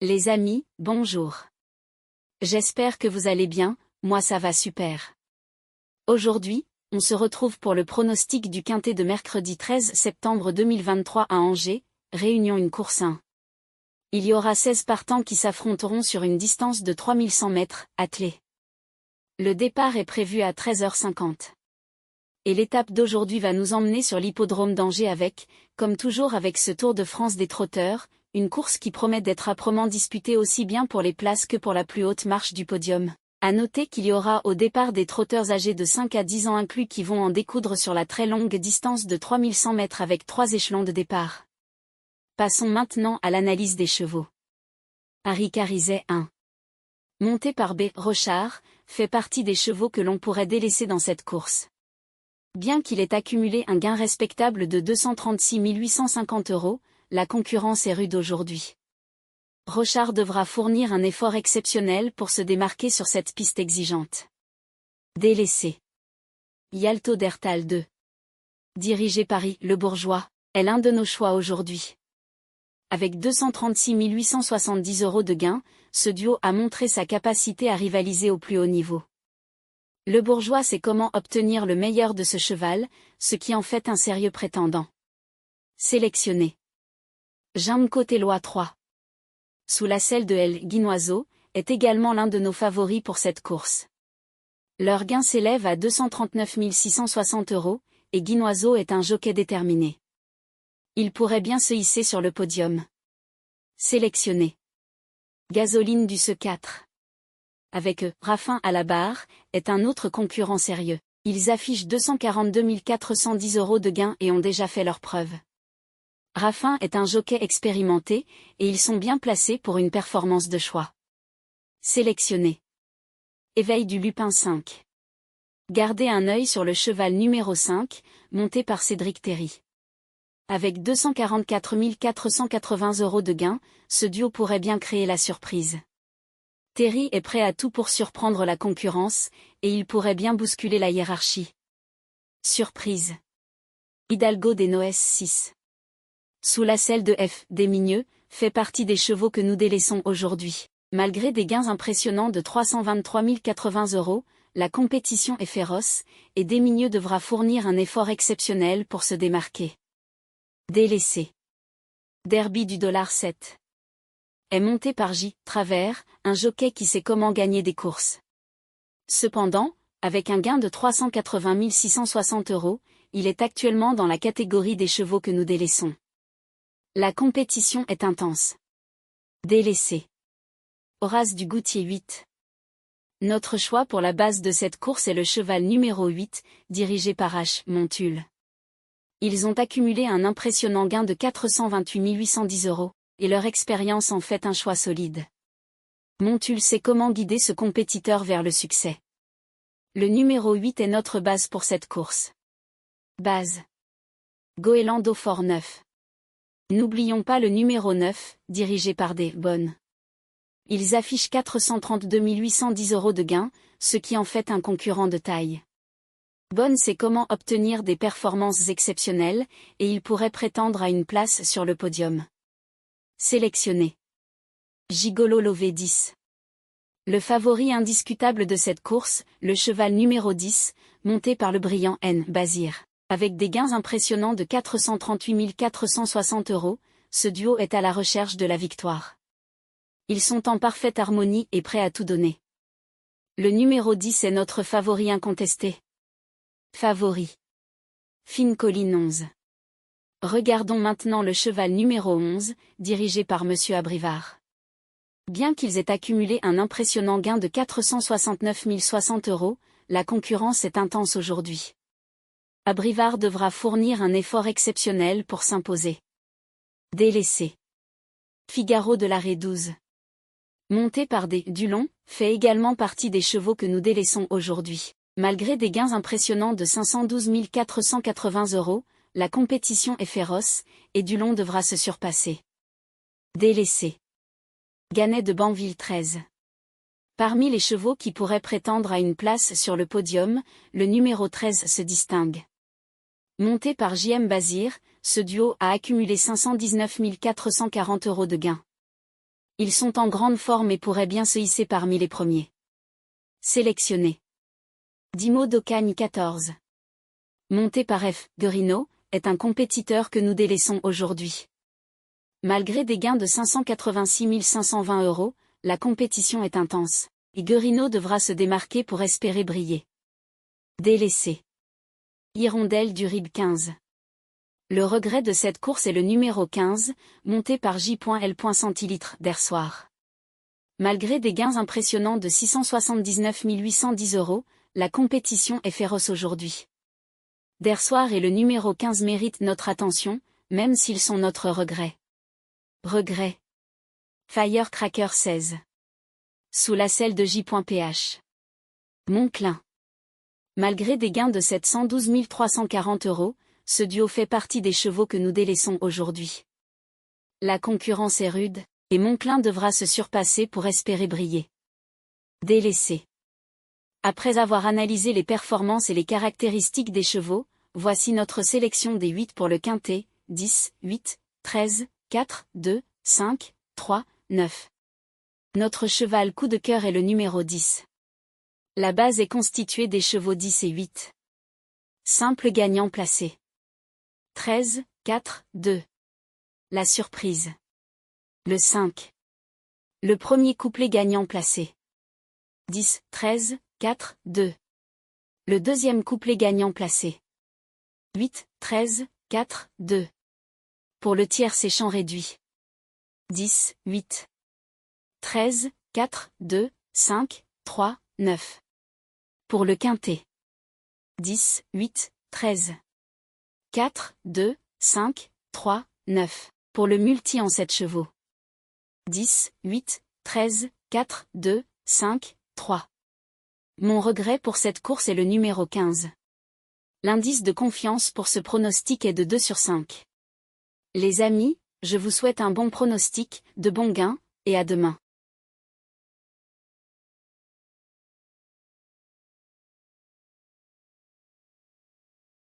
Les amis, bonjour. J'espère que vous allez bien, moi ça va super. Aujourd'hui, on se retrouve pour le pronostic du quintet de mercredi 13 septembre 2023 à Angers, Réunion 1 course 1. Il y aura 16 partants qui s'affronteront sur une distance de 3100 mètres, attelés. Le départ est prévu à 13h50. Et l'étape d'aujourd'hui va nous emmener sur l'hippodrome d'Angers avec, comme toujours avec ce Tour de France des trotteurs, une course qui promet d'être âprement disputée aussi bien pour les places que pour la plus haute marche du podium. À noter qu'il y aura au départ des trotteurs âgés de 5 à 10 ans inclus qui vont en découdre sur la très longue distance de 3100 mètres avec 3 échelons de départ. Passons maintenant à l'analyse des chevaux. Harry Carizet 1. Monté par B. Rochard, fait partie des chevaux que l'on pourrait délaisser dans cette course. Bien qu'il ait accumulé un gain respectable de 236 850 €, la concurrence est rude aujourd'hui. Rochard devra fournir un effort exceptionnel pour se démarquer sur cette piste exigeante. Délaissé. Yalto d'Ertal 2. Dirigé par Le Bourgeois, est l'un de nos choix aujourd'hui. Avec 236 870 € de gain, ce duo a montré sa capacité à rivaliser au plus haut niveau. Le Bourgeois sait comment obtenir le meilleur de ce cheval, ce qui en fait un sérieux prétendant. Sélectionné. Jamco Tellois 3. Sous la selle de El Guinoiseau, est également l'un de nos favoris pour cette course. Leur gain s'élève à 239 660 €, et Guinoiseau est un jockey déterminé. Il pourrait bien se hisser sur le podium. Sélectionné. Gasoline du Ce 4. Avec Raffin à la barre, est un autre concurrent sérieux. Ils affichent 242 410 € de gain et ont déjà fait leurs preuves. Raffin est un jockey expérimenté, et ils sont bien placés pour une performance de choix. Sélectionné. Éveil du Lupin 5. Gardez un œil sur le cheval numéro 5, monté par Cédric Terry. Avec 244 480 € de gain, ce duo pourrait bien créer la surprise. Terry est prêt à tout pour surprendre la concurrence, et il pourrait bien bousculer la hiérarchie. Surprise. Hidalgo des Noès 6. Sous la selle de F. Desmigneux, fait partie des chevaux que nous délaissons aujourd'hui. Malgré des gains impressionnants de 323 080 €, la compétition est féroce, et Desmigneux devra fournir un effort exceptionnel pour se démarquer. Délaissé. Derby du $7. Est monté par J. Travers, un jockey qui sait comment gagner des courses. Cependant, avec un gain de 380 660 €, il est actuellement dans la catégorie des chevaux que nous délaissons. La compétition est intense. Délaissé. Horace du Goutier 8. Notre choix pour la base de cette course est le cheval numéro 8, dirigé par H. Montulle. Ils ont accumulé un impressionnant gain de 428 810 €, et leur expérience en fait un choix solide. Montulle sait comment guider ce compétiteur vers le succès. Le numéro 8 est notre base pour cette course. Base. Goéland Fort 9. N'oublions pas le numéro 9, dirigé par des bonnes. Ils affichent 432 810 € de gain, ce qui en fait un concurrent de taille. Bonne sait comment obtenir des performances exceptionnelles, et il pourrait prétendre à une place sur le podium. Sélectionné. Gigolo Lové 10. Le favori indiscutable de cette course, le cheval numéro 10, monté par le brillant N. Bazir. Avec des gains impressionnants de 438 460 €, ce duo est à la recherche de la victoire. Ils sont en parfaite harmonie et prêts à tout donner. Le numéro 10 est notre favori incontesté. Favori. Fine Colline 11. Regardons maintenant le cheval numéro 11, dirigé par Monsieur Abrivard. Bien qu'ils aient accumulé un impressionnant gain de 469 060 €, la concurrence est intense aujourd'hui. Abrivard devra fournir un effort exceptionnel pour s'imposer. Délaissé. Figaro de l'Arrêt 12. Monté par des Dulon, fait également partie des chevaux que nous délaissons aujourd'hui. Malgré des gains impressionnants de 512 480 €, la compétition est féroce, et Dulon devra se surpasser. Délaissé. Gannet de Banville 13. Parmi les chevaux qui pourraient prétendre à une place sur le podium, le numéro 13 se distingue. Monté par J.M. Bazir, ce duo a accumulé 519 440 € de gains. Ils sont en grande forme et pourraient bien se hisser parmi les premiers. Sélectionnés. Dimo d'Ocagne 14. Monté par F. Guerino, est un compétiteur que nous délaissons aujourd'hui. Malgré des gains de 586 520 €, la compétition est intense, et Guerino devra se démarquer pour espérer briller. Délaissé. Hirondelle du Rib 15. Le regret de cette course est le numéro 15, monté par J.L. centilitres d'Air Soir. Malgré des gains impressionnants de 679 810 €, la compétition est féroce aujourd'hui. D'Air Soir et le numéro 15 méritent notre attention, même s'ils sont notre regret. Regret. Firecracker 16. Sous la selle de J.PH. Monclin. Malgré des gains de 712 340 €, ce duo fait partie des chevaux que nous délaissons aujourd'hui. La concurrence est rude, et Monclin devra se surpasser pour espérer briller. Délaissé. Après avoir analysé les performances et les caractéristiques des chevaux, voici notre sélection des 8 pour le quintet, 10, 8, 13, 4, 2, 5, 3, 9. Notre cheval coup de cœur est le numéro 10. La base est constituée des chevaux 10 et 8. Simple gagnant placé. 13, 4, 2. La surprise. Le 5. Le premier couplet gagnant placé. 10, 13, 4, 2. Le deuxième couplet gagnant placé. 8, 13, 4, 2. Pour le tiercé champ réduit. 10, 8. 13, 4, 2, 5, 3, 9. Pour le quintet. 10, 8, 13. 4, 2, 5, 3, 9. Pour le multi en 7 chevaux. 10, 8, 13, 4, 2, 5, 3. Mon regret pour cette course est le numéro 15. L'indice de confiance pour ce pronostic est de 2 sur 5. Les amis, je vous souhaite un bon pronostic, de bons gains, et à demain.